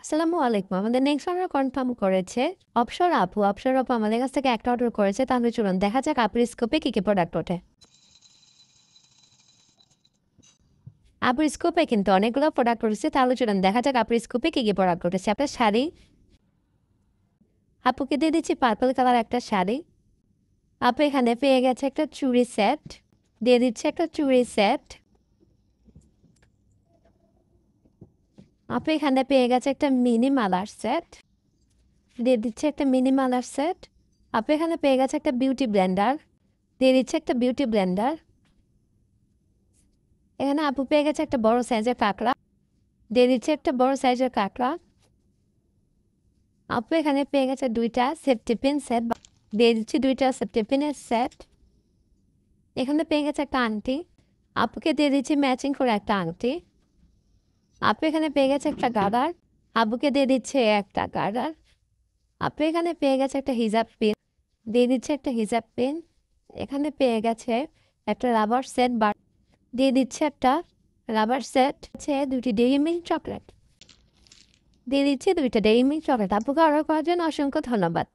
আসসালামু আলাইকুম। আমাদের নেক্সট অর্ডার কনফার্ম করেছে অপসর আপু আমাদের কাছ থেকে একটা অর্ডার করেছে। তাহলে চলুন দেখা যাক আপুর স্কোপে কি প্রোডাক্ট ওঠে। আপুর স্কোপে কিন্তু অনেকগুলো প্রোডাক্ট উঠেছে। তাহলে চলুন দেখা যাক আপুর স্কোপে কি প্রোডাক্ট উঠেছে। আপনার শাড়ি, আপুকে দিয়ে দিচ্ছি পার্পল কালার একটা শাড়ি। আপু এখানে পেয়ে গেছে একটা চুড়ি সেট, দিয়ে দিচ্ছে একটা চুড়ি সেট। আপু এখানে পেয়ে গেছে একটা মিনি মালার সেট, দিয়ে দিচ্ছে একটা মিনি মালার সেট। আপু এখানে পেয়ে গেছে একটা বিউটি ব্লেন্ডার, দিয়ে দিচ্ছে একটা বিউটি ব্লেন্ডার। এখানে আপু পেয়ে গেছে একটা বড় সাইজের কাঁকড়া, দিয়ে দিচ্ছে একটা বড় সাইজের কাঁকড়া। আপু এখানে পেয়ে গেছে দুইটা সেফটি পিন সেট, দিয়ে দিচ্ছি দুইটা সেফটি পিনের সেট। এখানে পেয়ে গেছে একটা আংটি, আপুকে দিয়ে দিচ্ছি ম্যাচিং করে একটা আংটি। আপু এখানে পেয়ে গেছে একটা গার্ডার, আবুকে দিয়ে দিচ্ছে একটা গার্ডার। আপু এখানে পেয়ে গেছে একটা হিজাব পিন, দিয়ে দিচ্ছে একটা হিজাব পিন। এখানে পেয়ে গেছে একটা রাবার সেট, দিয়ে দিচ্ছে একটা রাবার সেট, হচ্ছে দুটি ডেইরি মিল্ক চকলেট, দিয়ে দিচ্ছি দুইটা ডেইরি মিল্ক চকলেট। আপুকে অর্ডার করার জন্য অসংখ্য ধন্যবাদ।